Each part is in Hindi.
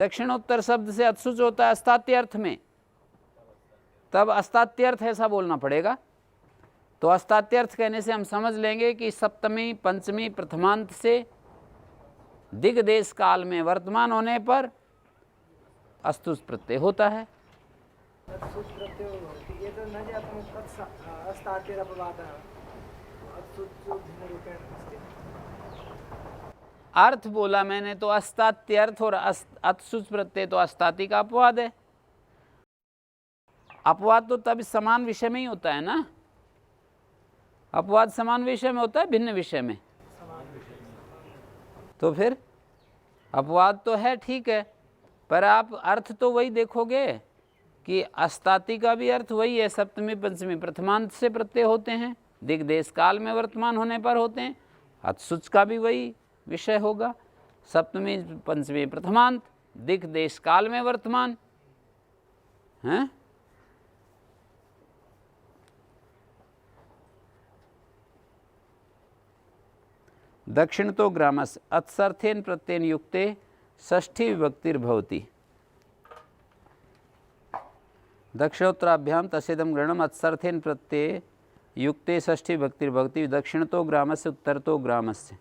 दक्षिणोत्तर शब्द से अत्सुच होता है अस्तात्य अर्थ में, तब अस्तात्य अर्थ ऐसा बोलना पड़ेगा। तो अस्तात्य अर्थ कहने से हम समझ लेंगे कि सप्तमी पंचमी प्रथमांत से दिग्देश काल में वर्तमान होने पर अस्तुष प्रत्यय होता है। अर्थ बोला मैंने तो अस्तात्य अर्थ और अत्सुच प्रत्यय तो अस्ताति का अपवाद है। अपवाद तो तब समान विषय में ही होता है ना, अपवाद समान विषय में होता है भिन्न विषय में? तो फिर अपवाद तो है ठीक है, पर आप अर्थ तो वही देखोगे कि अस्ताति का भी अर्थ वही है, सप्तमी पंचमी प्रथमांत से प्रत्यय होते हैं, दिग्देश काल में वर्तमान होने पर होते हैं। अत्सुच का भी वही विषय होगा, सप्तमी पंचमी प्रथमांत दिग्देश काल में वर्तमान है। दक्षिण तो ग्रामस अत्सर्थेन प्रत्ययन युक्ते षष्ठी विभक्तिर्भवति। दक्षिणोत्तराभ्याम तसेदम ग्रहणम अत्सर्थेन प्रत्यय युक्ते षष्ठी विभक्तिर्भवति। दक्षिण तो ग्रामस्य उत्तर तो ग्रामस्य,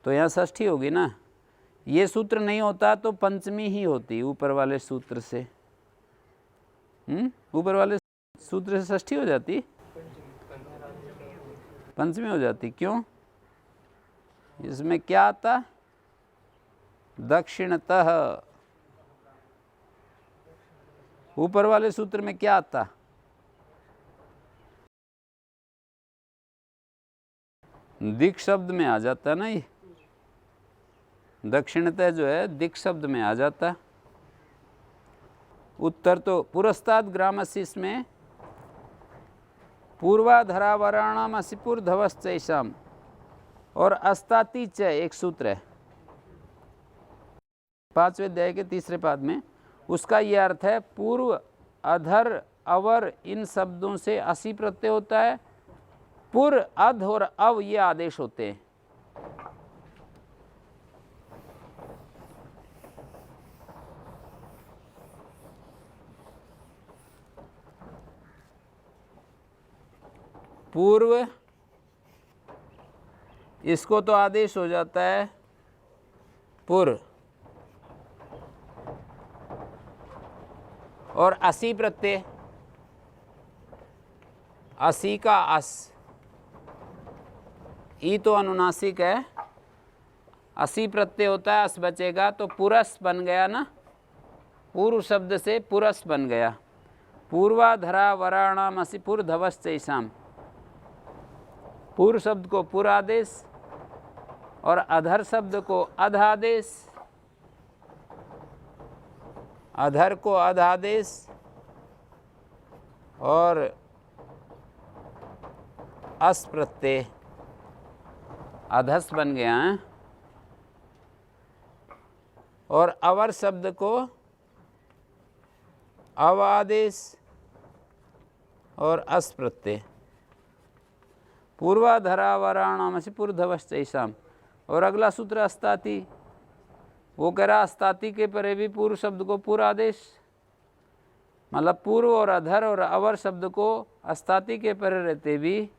तो यहाँ षष्ठी होगी ना। ये सूत्र नहीं होता तो पंचमी ही होती ऊपर वाले सूत्र से। ऊपर वाले सूत्र से षष्ठी हो जाती, पंचमी हो जाती। क्यों? इसमें क्या आता? दक्षिणतः। ऊपर वाले सूत्र में क्या आता? दिक् शब्द में आ जाता ना, ये दक्षिणतः जो है दिक् शब्द में आ जाता। उत्तर तो पुरस्ताद ग्रामस्य, इसमें पूर्वाधरावराणाम असिपुर धवश्चैषाम और अस्ताति च एक सूत्र है 5वें अध्याय के तीसरे पाद में। उसका यह अर्थ है पूर्व अधर अवर इन शब्दों से असी प्रत्यय होता है। पुर अध और अव ये आदेश होते हैं। पूर्व इसको तो आदेश हो जाता है पुर, और असी प्रत्यय, असी का अस, ई तो अनुनासिक है, असी प्रत्यय होता है, अस बचेगा तो पुरस बन गया ना, पूर्व शब्द से पुरस बन गया। पूर्वाधरा वराणाम असी पुर धवश्चैषाम, पूर्व शब्द को पुर आदेश और अधर शब्द को अध आदेश, अधर को अध आदेश और अस प्रत्यय अधस बन गया है, और अवर शब्द को अव आदेश और अस प्रत्यय। पूर्वाधरावराणाम से पूर्वधवश्चैषाम। और अगला सूत्र अस्ताति, वो कह रहा अस्ताति के परे भी पूर्व शब्द को पूर्व आदेश, मतलब पूर्व और अधर और अवर शब्द को अस्ताति के परे रहते भी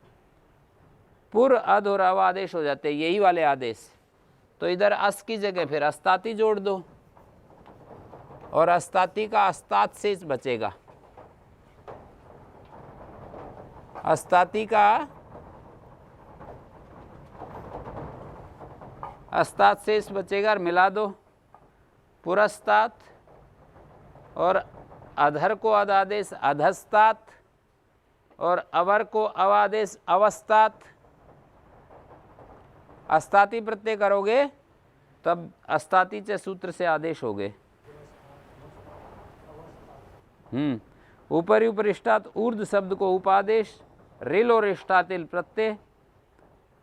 पूर्व अध और अव आदेश हो जाते, यही वाले आदेश। तो इधर अस की जगह फिर अस्ताति जोड़ दो और अस्ताति का अस्तात शेष बचेगा। अस्ताति का अस्तात शेष बचेगा और मिला दो। पुरस्तात और अधर को अध आदेश अधस्तात और अवर को अवादेश अवस्थात। अस्ताति प्रत्यय करोगे तब अस्ताति च सूत्र से आदेश हो गए। ऊपरी उपरिष्टात ऊर्ध्व शब्द को उपादेश, रिल और इष्टातिल प्रत्यय,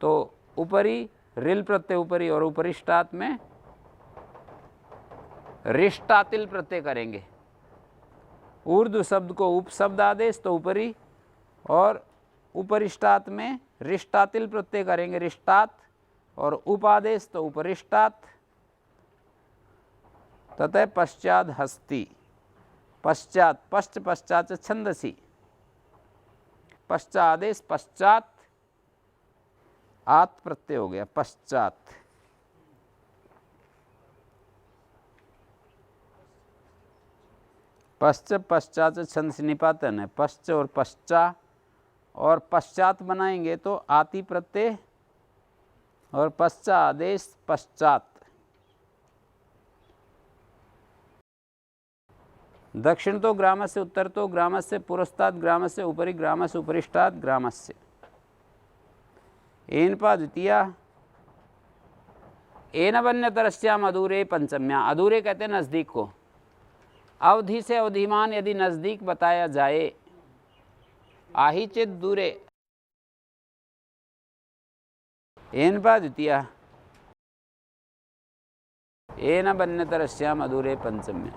तो ऊपरी रिल प्रत्यय ऊपरी और उपरिष्टात में रिष्टातिल प्रत्यय करेंगे। ऊर्ध्व शब्द को उपशब्द आदेश तो ऊपरी, और उपरिष्टात में रिष्टातिल प्रत्यय करेंगे रिष्टात, और उपादेश तो उपरिष्टात। ततः पश्चात हस्ति, पश्चात पश्च पश्चात छंदसी, पश्चादेश पश्चात आत प्रत्यय हो गया पश्चात। पश्च पश्चात छंद से निपातन है, पश्च और पश्चा और पश्चात बनाएंगे तो आति प्रत्यय और पश्चादेश पश्चात। दक्षिण तो ग्रामस्य, उत्तर तो ग्रामस्य, पुरस्तात् ग्रामस्य, उपरि ग्रामस्य, उपरिष्टात् ग्रामस्य। एनपा द्वितीया एनवन्यतरस्याम अधूरे पंचम्या। अधूरे कहते हैं नज़दीक को। अवधि से अवधिमान यदि नज़दीक बताया जाए, आहि चेत दूरे। एनपा द्वितीया एनवन्यतरस्याम अधूरे पंचम्या।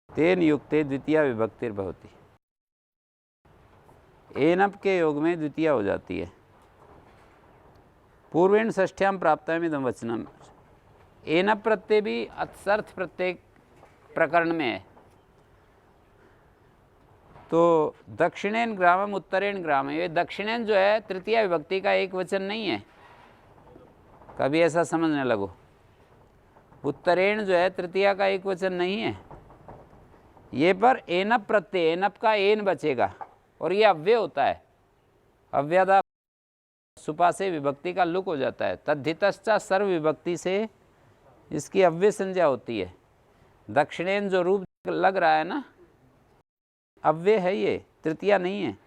तेन युक्ते द्वितीया विभक्तिर्भवति। एनप के योग में द्वितीया हो जाती है। पूर्वेण षष्ठ्याम प्राप्तामिदं वचनम। एनप प्रत्यय भी अत्सर्थ प्रत्यय प्रकरण में है। तो दक्षिणेन ग्रामम उत्तरेण ग्रामम, ये दक्षिणेन जो है तृतीया विभक्ति का एक वचन नहीं है, कभी ऐसा समझने लगो। उत्तरेण जो है तृतीया का एक वचन नहीं है ये, पर एनप प्रत्यय, एनप का एन बचेगा और ये अव्यय होता है। अव्यदा सुपा से विभक्ति का लुक हो जाता है। तद्धितश्चा सर्व विभक्ति से इसकी अव्यय संज्ञा होती है। दक्षिणेन जो रूप लग रहा है ना, अव्यय है ये, तृतीया नहीं है।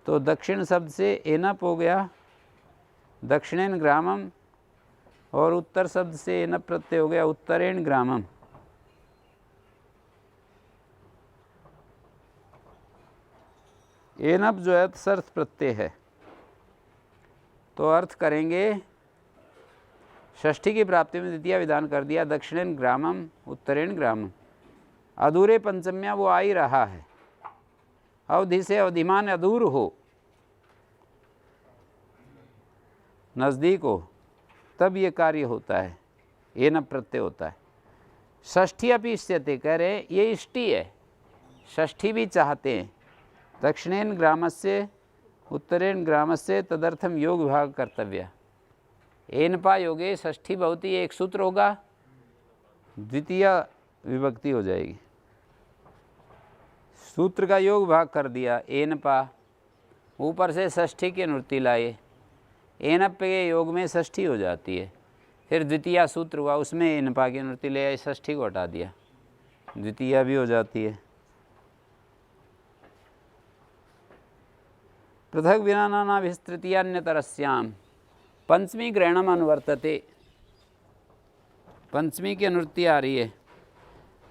तो दक्षिण शब्द से एनप हो गया दक्षिणेन ग्रामम, और उत्तर शब्द से एनप प्रत्यय हो गया उत्तरेण ग्रामम। एनप जो है सर्थ प्रत्यय है। तो अर्थ करेंगे, षष्ठी की प्राप्ति में द्वितीय विधान कर दिया, दक्षिणेन ग्रामम उत्तरेण ग्रामम। अधूरे पंचम्या वो आ ही रहा है। अवधि से अवधिमान अधूर हो, नज़दीक हो, तब ये कार्य होता है, एनप प्रत्यय होता है। षष्ठी अपि इष्यते, कह रहे ये इष्टि है, षष्ठी भी चाहते हैं। दक्षिणेन ग्रामस्य उत्तरेण ग्रामस्य तदर्थम योग विभाग कर्तव्य। एनपा योगे षष्ठी भवति, एक सूत्र होगा, द्वितीय विभक्ति हो जाएगी। सूत्र का योग भाग कर दिया एनपा, ऊपर से षष्ठी की अनुवृत्ति लाए, एनप के योग में षष्ठी हो जाती है। फिर द्वितीय सूत्र हुआ, उसमें एनपा की अनुवृत्ति ले आए, षष्ठी को हटा दिया, द्वितीय भी हो जाती है। पृथक विना नाना विस्तृतीयान्यतरस्याम। पंचमी ग्रहणम अनुवर्तते, पंचमी की अनुवृत्ति आ रही है।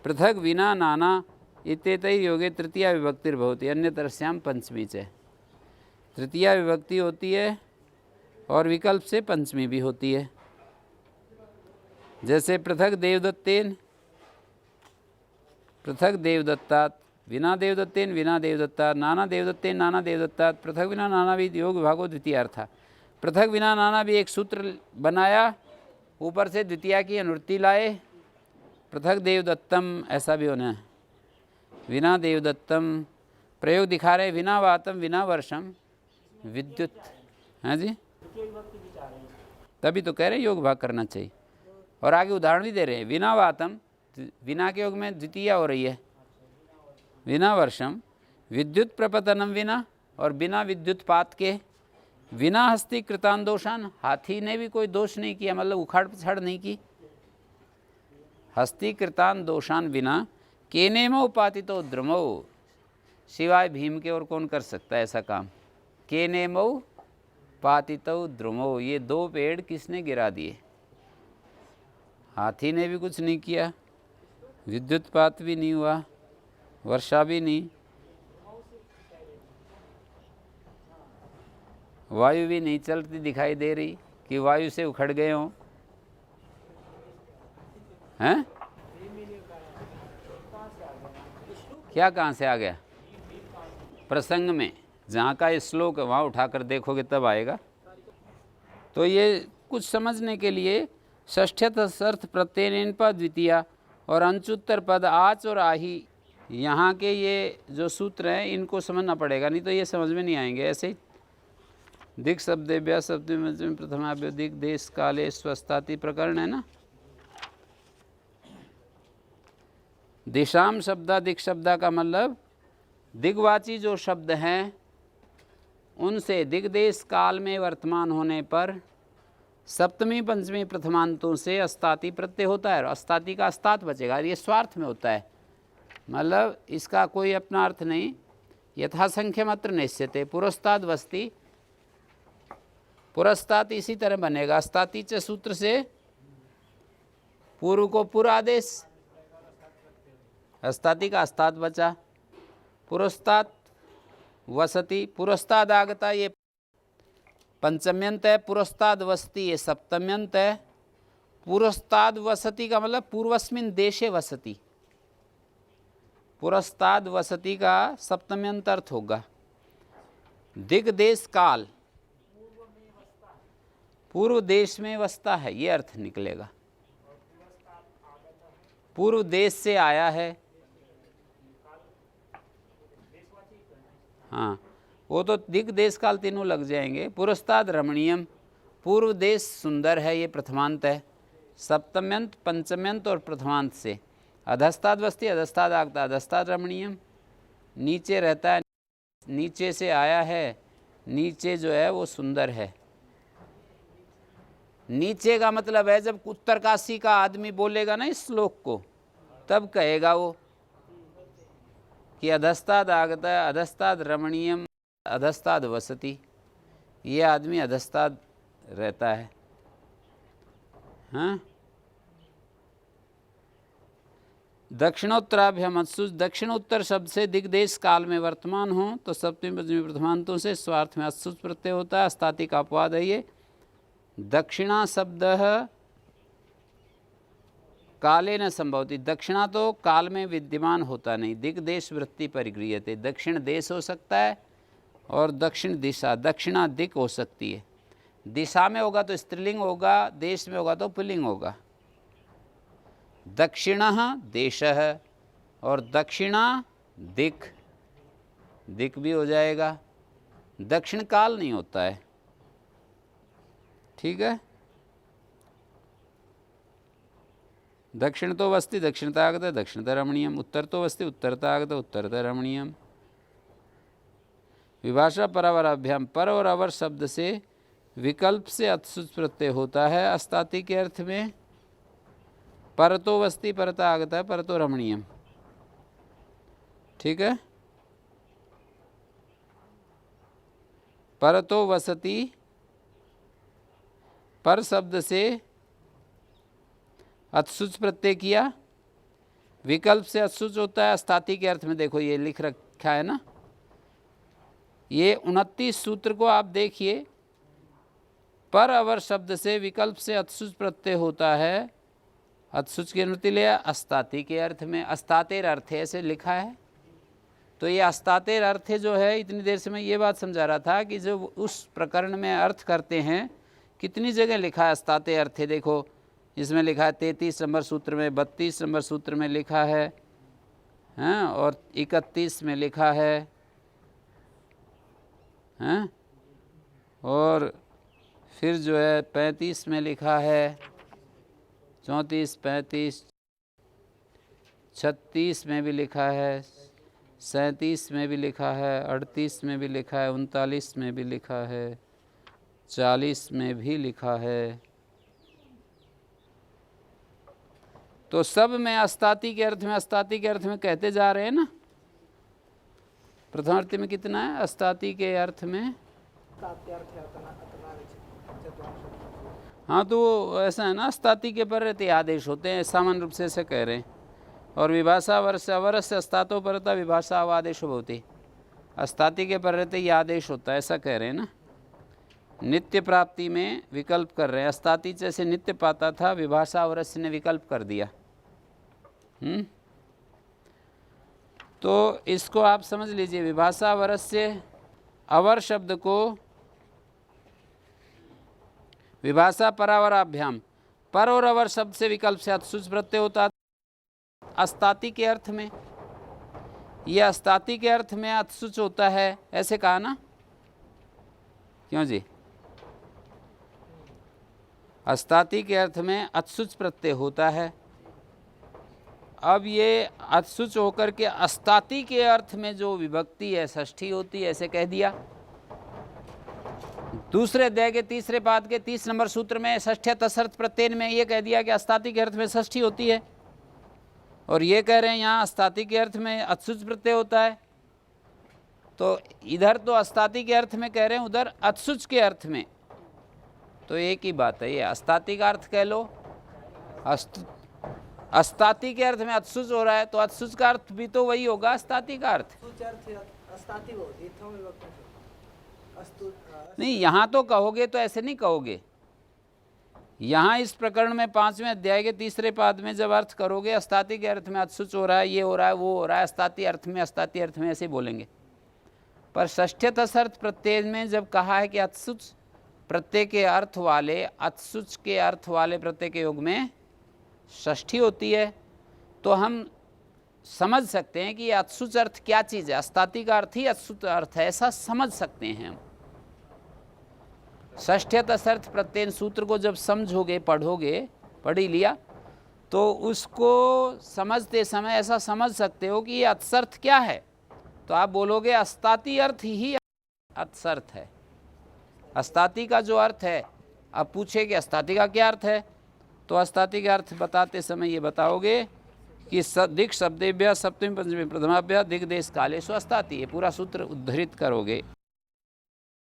पृथक विना नाना इत्येतैः योगे तृतीया विभक्तिर्भवति, अन्यतरस्याम पंचमी च। तृतीया विभक्ति होती है और विकल्प से पंचमी भी होती है। जैसे पृथक देवदत्तेन, पृथक देवदत्तात्, विना देवदत्तेन विना देवदत्तात्, नाना देवदत्तेन नाना देवदत्तात्, पृथक विना नाना भी योग विभागो द्वितीय अर्थ। पृथक विना नाना भी एक सूत्र बनाया, ऊपर से द्वितीया की अनुवृत्ति लाए, पृथक देवदत्तम ऐसा भी होना है। विना देवदत्तम प्रयोग दिखा रहे, विना वातम विना वर्षम विद्युत, हाँ जी, तभी तो कह रहे योग भाग करना चाहिए। और आगे उदाहरण भी दे रहे हैं, विना वातम, विना के योग में द्वितीय हो रही है, विना वर्षम विद्युत प्रपतनम विना, और बिना विद्युत पात के, विना हस्ती कृतान दोषान, हाथी ने भी कोई दोष नहीं किया, मतलब उखाड़ पछाड़ नहीं की। हस्ती कृतान दोषान विना, केनेमो उपातितो द्रुमो, सिवाय भीम के और कौन कर सकता है ऐसा काम। केनेमो पातितो द्रुमो, ये दो पेड़ किसने गिरा दिए, हाथी ने भी कुछ नहीं किया, विद्युत पात भी नहीं हुआ, वर्षा भी नहीं, वायु भी नहीं चलती दिखाई दे रही कि वायु से उखड़ गए हों, हैं? क्या कहाँ से आ गया? प्रसंग में जहाँ का ये श्लोक है वहाँ उठाकर देखोगे तब आएगा। तो ये कुछ समझने के लिए षष्ठ्यत अर्थ प्रत्ययन पद द्वितीया और अंचुत्तर पद आच और आही। यहाँ के ये जो सूत्र हैं इनको समझना पड़ेगा, नहीं तो ये समझ में नहीं आएंगे ऐसे ही। दिक् शब्देभ्यः शब्द में प्रथमाभ्यो दिक् देश काले स्वस्ताति प्रकरण है ना। दिशाम शब्दा दिक् शब्दा का मतलब दिग्वाची जो शब्द हैं उनसे दिग्देश काल में वर्तमान होने पर सप्तमी पंचमी प्रथमांतों से अस्ताति प्रत्यय होता है और अस्ताति का अस्तात बचेगा। ये स्वार्थ में होता है, मतलब इसका कोई अपना अर्थ नहीं। यथासंख्य मात्र निश्चित है। पुरस्ताद वस्ती, पुरस्ताद इसी तरह बनेगा। अस्ताति च सूत्र से पूर्व को पुर आदेश, अस्ताति का अस्तात बचा। पुरस्ताद वसति, पुरस्ताद आगता ये पंचम्यंत है, पुरस्ताद वसति ये सप्तम्यंत है। पुरस्ताद वसति का मतलब पूर्वस्मिन देशे वसति, पुरस्ताद वसति का सप्तम्यंत अर्थ होगा। दिग्देश काल, पूर्व देश में वसता है, ये अर्थ निकलेगा। पूर्व देश से आया है, हाँ वो तो दिग्देश काल तीनों लग जाएंगे। पुरस्ताद रमणीयम, पूर्व देश सुंदर है, ये प्रथमांत है। सप्तम्यंत पंचम्यंत और प्रथमांत से। अधस्ताद वस्ती, अधस्ताद आगता, अधस्ताद रमणीयम, नीचे रहता है, नीचे से आया है, नीचे जो है वो सुंदर है। नीचे का मतलब है जब उत्तरकाशी का आदमी बोलेगा ना इस श्लोक को, तब कहेगा वो कि अधस्ताद आगता है, अधस्ताद रमणीयम, अधस्ताद वसति, ये आदमी अधस्ताद रहता है। हाँ, दक्षिणोत्तराभ्याम अत्सुच, दक्षिणोत्तर शब्द से दिग्देश काल में वर्तमान हो तो सप्तमी पंचमी प्रथमांतों से स्वार्थ में अत्सुच प्रत्यय होता है। अस्ताति का अपवाद है ये। दक्षिणा शब्द काले न संभवती, दक्षिणा तो काल में विद्यमान होता नहीं। दिग्देश वृत्ति परिगृह्यते, दक्षिण देश हो सकता है और दक्षिण दिशा, दक्षिणा दिक हो सकती है। दिशा में होगा तो स्त्रीलिंग होगा, देश में होगा तो पुल्लिंग होगा। दक्षिणः देशः और दक्षिणा दिक, दिक भी हो जाएगा। दक्षिण काल नहीं होता है, ठीक है। दक्षिण तो वस्ति दक्षिणता आगता दक्षिणता रमणीयम, उत्तर तो वस्ति उत्तरता आगता उत्तरता रमणीयम। विभाषा परावराभ्याम, पर और अवर शब्द से विकल्प से अत्सुच प्रत्यय होता है। अस्ताति के अर्थ में परतो वस्ति परता आगता है परतो रमणीयम, ठीक है। परतो वसति, पर शब्द से अत्सुच प्रत्यय किया, विकल्प से अत्सुच होता है। अस्ताति के अर्थ में देखो ये लिख रखा है ना, ये 29 सूत्र को आप देखिए। पर अवर शब्द से विकल्प से अत्सुच प्रत्यय होता है। अत्सुच की अनुमति लिया अस्ताति के अर्थ में, अस्तातेर अर्थ ऐसे लिखा है। तो ये अस्तातेर अर्थ जो है, इतनी देर से मैं ये बात समझा रहा था कि जो उस प्रकरण में अर्थ करते हैं कितनी जगह लिखा है अस्ताते अर्थ है। देखो इसमें लिखा है 33 नंबर सूत्र में, 32 नंबर सूत्र में लिखा है, हैं, और 31 में लिखा है, हैं, और फिर जो है 35 में लिखा है, 34, 35, 36 में भी लिखा है, 37 में भी लिखा है, 38 में भी लिखा है, 39 में भी लिखा है, 40 में भी लिखा है। तो सब में अस्ताति के अर्थ में, अस्ताति के अर्थ में कहते जा रहे हैं ना। प्रथमार्थी में कितना है अस्ताति के अर्थ में? हाँ, तो ऐसा है ना, अस्ताति के पर रहते आदेश होते हैं, सामान्य रूप से ऐसे कह रहे हैं। और विभाषा वर्ष अवरस्य अस्तातो परता विभाषा आदेश होती, अस्ताति के पर रहते ये आदेश होता है, ऐसा कह रहे हैं ना। नित्य प्राप्ति में विकल्प कर रहे हैं। अस्ताति जैसे नित्य पाता था, विभाषा अवरस्य ने विकल्प कर दिया। तो इसको आप समझ लीजिए। विभाषा अवरस्य अवर शब्द को विभाषा परावराभ्याम, पर और अवर शब्द से विकल्प से अतसुच प्रत्यय होता है अस्ताति के अर्थ में। ये अस्ताति के अर्थ में अतसुच होता है, ऐसे कहा ना, क्यों जी? अस्ताति के अर्थ में अतसुच प्रत्यय होता है। अब ये अतसुच होकर के अस्ताति के अर्थ में जो विभक्ति है षष्ठी होती है, ऐसे कह दिया। दूसरे अध्याय के तीसरे पाद के 30 नंबर सूत्र में षष्ठ्य तसर्थ प्रत्यय में ये कह दिया कि अस्ताति के अर्थ में षष्ठी होती है, और ये कह रहे हैं यहाँ अस्ताति के अर्थ में अतसुच प्रत्यय होता है। तो इधर तो अस्ताति के अर्थ में कह रहे हैं, उधर अतसुच के अर्थ में, तो एक ही बात है। ये अस्ताति का अर्थ कह लो, अस्ताति के अर्थ में अतसुच हो रहा है, तो अतसुच का अर्थ भी तो वही होगा अस्ताति का अर्थ। नहीं, यहाँ तो कहोगे तो ऐसे नहीं कहोगे। यहाँ इस प्रकरण में 5वें अध्याय के तीसरे पाद में जब अर्थ करोगे अस्ताति के अर्थ में अतसुच हो रहा है, ये हो रहा है, वो हो रहा है, अस्ताति अर्थ में, अस्ताति अर्थ में, ऐसे बोलेंगे। पर षष्ठ्य तसर्थ प्रत्यय में जब कहा है कि अतसुच प्रत्यय के अर्थ वाले, अतसुच के अर्थ वाले प्रत्यय के योग में षष्ठी होती है, तो हम समझ सकते हैं कि ये अतसुच अर्थ क्या चीज़ है। अस्ताति का अर्थ ही अतसुच अर्थ है, ऐसा समझ सकते हैं हम। षष्ठ्य तसर्थ प्रत्यय सूत्र को जब समझोगे, पढ़ोगे, पढ़ ही लिया, तो उसको समझते समय ऐसा समझ सकते हो कि ये अतसर्थ क्या है। तो आप बोलोगे अस्ताति अर्थ ही अतसर्थ है। अस्ताति का जो अर्थ है, अब पूछे कि अस्ताति का क्या अर्थ है, तो अस्ताति का अर्थ बताते समय ये बताओगे कि दिक् शब्देभ्यः सप्तमी पंचमी प्रथमाभ्यः दिग्देश कालेषु अस्ताति, ये पूरा सूत्र उद्धृत करोगे।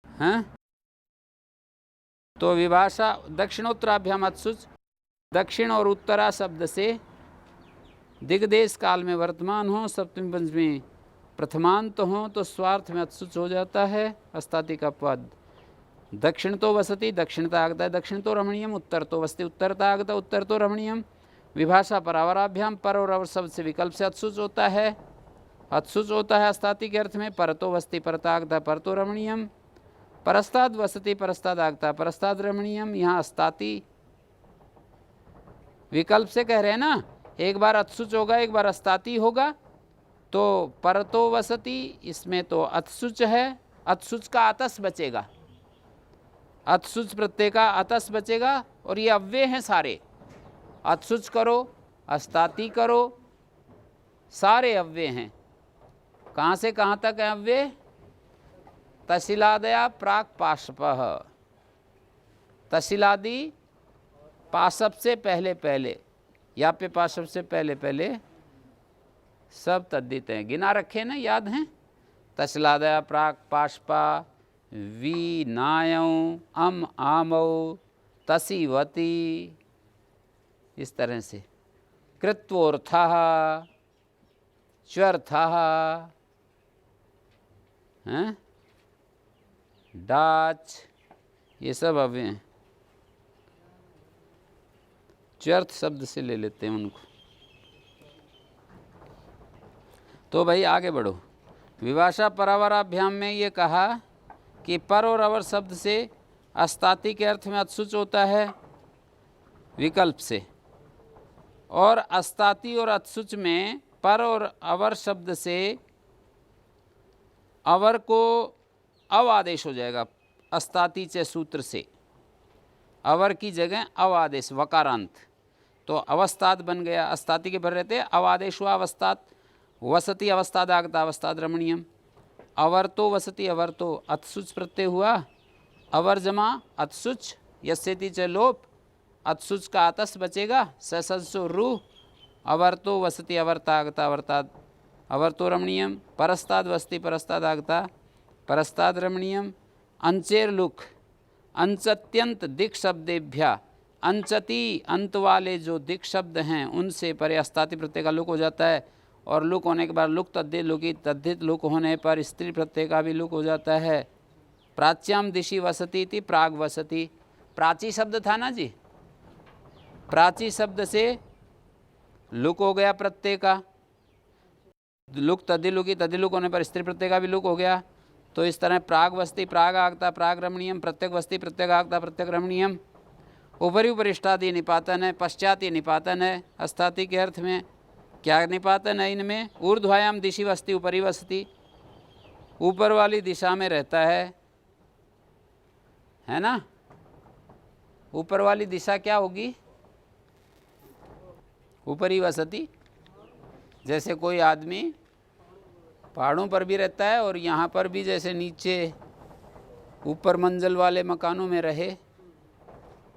हैं? तो विभाषा दक्षिणोत्तराभ्याम अतसुच, दक्षिण और उत्तरा शब्द से दिग्देश काल में वर्तमान हो, सप्तमी पंचमी प्रथमांत हो, तो स्वार्थ में अतसुच हो जाता है। अस्ताति का पद दक्षिण तो वसति, दक्षिणता आगता है दक्षिण तो रमणीयम, उत्तर तो वसति, उत्तरता आगता उत्तर तो रमणीयम। विभाषा परावराभ्याम पर और अवर शब्द से विकल्प से अतसुच होता है, अतसुच होता है अस्ताति के अर्थ में। पर तो वसति, परता आगता, पर तो रमणीयम। परस्ताद वसति, परस्ताद आगता, परस्ताद रमणीयम। यहाँ अस्ताति विकल्प से कह रहे हैं ना, एक बार अतसुच होगा, एक बार अस्ताति होगा। तो पर तो वसति, इसमें तो अतसुच है, अतसुच का अतस बचेगा, अतसुच प्रत्यय का अतस बचेगा, और ये अव्यय हैं सारे। अतसुच करो, अस्ताति करो, सारे अव्यय हैं। कहाँ से कहाँ तक है अव्यय? तशिलादया प्राक पाशपः, तशिलादि पाशप से पहले पहले, या पे पाशप से पहले पहले सब तद्धित हैं, गिना रखे ना, याद हैं? तशिलादया प्राक पाशपा, वी नायौ, अम आमौ, तसीवती, इस तरह से। कृत्वोर्थः, च्वर्थः, हैं, डाच, ये सब अव्यय हैं। च्वर्थ शब्द से ले लेते हैं उनको। तो भाई आगे बढ़ो। विभाषा परावराभ्याम में ये कहा कि पर और अवर शब्द से अस्ताति के अर्थ में अतसुच होता है विकल्प से, और अस्ताति और अतसुच में पर और अवर शब्द से अवर को अव आदेश हो जाएगा। अस्ताति च सूत्र से अवर की जगह अव आदेश, वकारांत, तो अवस्थात बन गया। अस्ताति के भर रहते अवादेश हुआ अवस्थात, वसति अवस्थाद आगता, अवस्थाद रमणीयम। अवर तो वसति, अवर तो अतसुच प्रत्यय हुआ, अवर जमा अतसुच, यस्यति च लोप, अतसुच का अतस बचेगा, ससु रू, अवर तो वसति, अवर्ता आगता, अवर्ताद, अवर तो रमणीयम। परस्ताद वसति, परस्ताद आगता, परस्ताद रमणीयम। अंचेर लुक, अंचत्यंत दिक् शब्देभ्या, अंचति अंत वाले जो दिक् शब्द हैं उनसे परे अस्ताति प्रत्यय का लुक हो जाता है, और लुक होने के बाद लुक तद्धित लुकी, तद्धित लुक होने पर स्त्री प्रत्यय का भी लुक हो जाता है। प्राच्याम दिशि वसति थी, प्राग वसति, प्राची शब्द था ना जी, प्राची शब्द से लुक हो गया प्रत्यय का, लुक तद्धि लुकी, तद्धि लुक होने पर स्त्री प्रत्यय का भी लुक हो गया। तो इस तरह प्राग वस्ती, प्राग आगता, प्राग रमणीयम, प्रत्यक वस्ती, प्रत्यक आगता, प्रत्यक रमणीयम। ऊपरी उपरिष्टात ये निपातन है, पश्चात ये निपातन है। अस्ताति के अर्थ में क्या निपातन है इनमें? ऊर्ध्वायाम दिशि वस्ति ऊपरी वसति, ऊपर वाली दिशा में रहता है ना। ऊपर वाली दिशा क्या होगी? ऊपरी वसति। जैसे कोई आदमी पहाड़ों पर भी रहता है और यहाँ पर भी, जैसे नीचे ऊपर मंजिल वाले मकानों में रहे,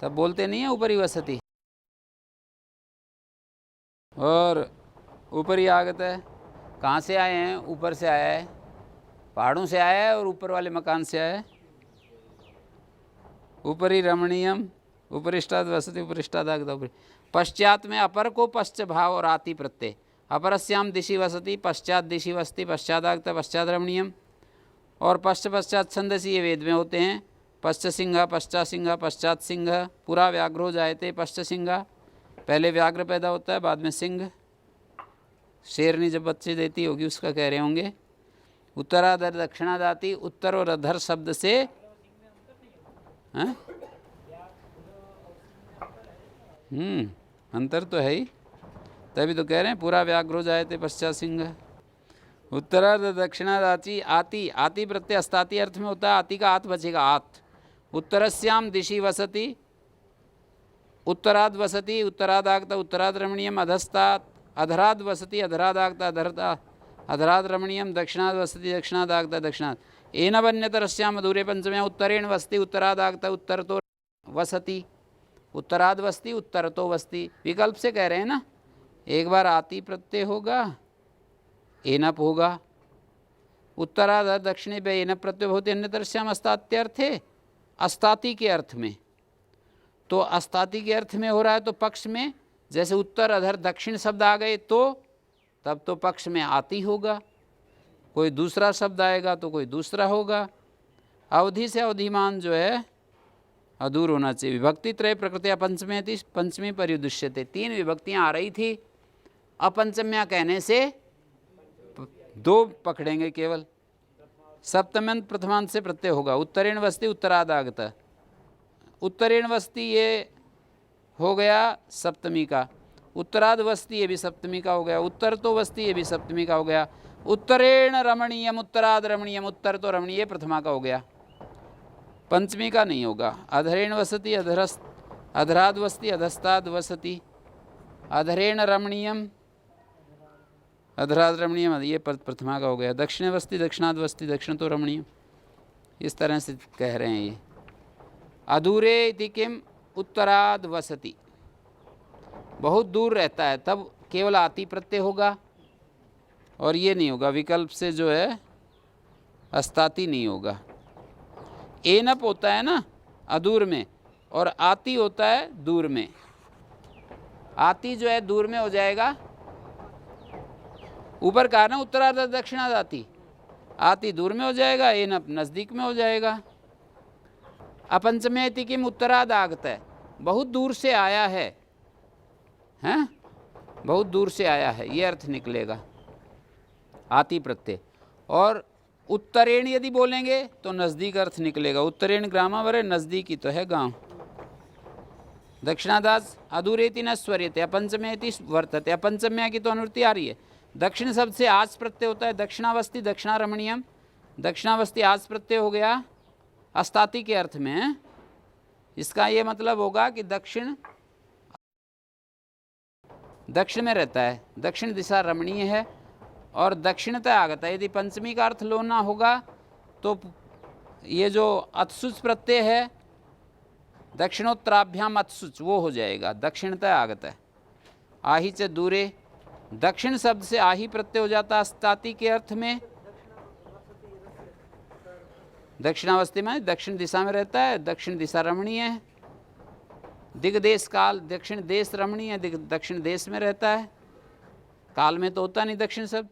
तब बोलते नहीं है ऊपरी वसति। और ऊपरी आगत है, कहाँ से आए हैं? ऊपर से आया है, पहाड़ों से आया है और ऊपर वाले मकान से आया है। ऊपरी रमणीयम उपरिष्टाद वसति उपरिष्टाद आगत ऊपरी। पश्चात में अपर को पश्च भाव और आति प्रत्यय। अपरस्याम दिशि वसति, पश्चात दिशि वसति, पश्चात आगत पश्चात रमणीयम। और पश्चात छंदसी ये वेद में होते हैं। पश्च सिंह पश्चात सिंह पश्चात सिंह, पूरा व्याघ्रो जायते पश्च सिंह। पहले व्याघ्र पैदा होता है, बाद में सिंह। शेरनी जब बच्चे देती होगी उसका कह रहे होंगे। उत्तराधर दक्षिणादाति, उत्तर और अधर शब्द से अंतर तो है ही, तभी तो कह रहे हैं पूरा व्याघ्रो जायते पश्चात सिंह। उत्तरार्ध दक्षिणादाति आति, आति प्रत्यय अस्ताति अर्थ में होता है। आति का आत बचेगा, आत। उत्तरस्याम दिशि वसति, उत्तराद वसति, उत्तरादागत उत्तराद रमणीयम। अधस्तात् अधराद वसति, अधरादागत अधराद रमणीयम। दक्षिणाद वसति, दक्षिणादागत दक्षिणाद। एन वन्यतरस्याम अधूरे पंचम्या उत्तरेण वसति, उत्तरादागत उत्तर तो वसति, उत्तराद वसति उत्तर तो वसति। विकल्प से कह रहे हैं ना। एक बार आति प्रत्यय होगा, एनप होगा। उत्तराद दक्षिणे पे एनप प्रत्यय होते, अन्यतरस्याम अस्तात्यर्थे, अस्ताति के अर्थ में। तो अस्ताति के अर्थ में हो रहा है तो पक्ष में, जैसे उत्तर अधर दक्षिण शब्द आ गए तो तब तो पक्ष में आती होगा। कोई दूसरा शब्द आएगा तो कोई दूसरा होगा। अवधि से अवधिमान जो है अधूर होना चाहिए। विभक्ति त्रय प्रकृतिया पंचमे थी, पंचमी परिदृश्यते। 3 विभक्तियाँ आ रही थी, अपंचम्या कहने से 2 पकड़ेंगे केवल। सप्तम्यंत प्रथमांत से प्रत्यय होगा। उत्तरेण वस्ति उत्तरादागत, उत्तरेण वस्ति ये हो गया सप्तमी का। उत्तराद वस्ति ये भी सप्तमी का हो गया। उत्तर तो वस्ति ये भी सप्तमी का हो गया। उत्तरेण रमणीयम, उत्तराद रमणीयम, उत्तर तो रमणीय प्रथमा का हो गया, पंचमी का नहीं होगा। अधरेण वसति अधराद वस्ति, अधस्ताद वसति, अधरेण रमणीयम, अधराद रमणीयम, ये प्रथमा का हो गया। दक्षिण वस्ति, दक्षिणाद वस्ति, दक्षिण तो रमणीयम। इस तरह से कह रहे हैं ये। अधूरे इति किम उत्तराद वसति, बहुत दूर रहता है, तब केवल आति प्रत्यय होगा और ये नहीं होगा। विकल्प से जो है अस्ताति नहीं होगा। एनप होता है ना अदूर में, और आति होता है दूर में। आति जो है दूर में हो जाएगा, ऊपर कहा ना उत्तरार्ध दक्षिणार्ध आति, आति दूर में हो जाएगा, एनप नज़दीक में हो जाएगा। अपंचमेति किम उत्तराद आगत है, बहुत दूर से आया है, हैं, बहुत दूर से आया है, ये अर्थ निकलेगा आति प्रत्यय। और उत्तरेण यदि बोलेंगे तो नज़दीक अर्थ निकलेगा। उत्तरेण ग्रामावर है, नज़दीकी तो है गांव। दक्षिणादास अधूरेति न स्वर्यते, अपंचमेति वर्तते। अपंचम्या की तो अनुवृत्ति आ रही है। दक्षिण शब्द से आज प्रत्यय होता है। दक्षिणावस्थी दक्षिणारमणीयम, दक्षिणावस्थी आज प्रत्यय हो गया अस्ताति के अर्थ में। इसका ये मतलब होगा कि दक्षिण में रहता है, दक्षिण दिशा रमणीय है और दक्षिणता आगत है। यदि पंचमी का अर्थ लेना होगा तो ये जो अत्सुच प्रत्यय है दक्षिणोत्तराभ्याम अत्सुच, वो हो जाएगा दक्षिणता आगत है। आही च दूरे, दक्षिण शब्द से आही प्रत्यय हो जाता है अस्ताति के अर्थ में। दक्षिणावस्थी में दक्षिण दिशा में रहता है, दक्षिण दिशा रमणीय है। दिग्देश काल, दक्षिण देश रमणीय है, दक्षिण देश में रहता है। काल में तो होता नहीं दक्षिण शब्द।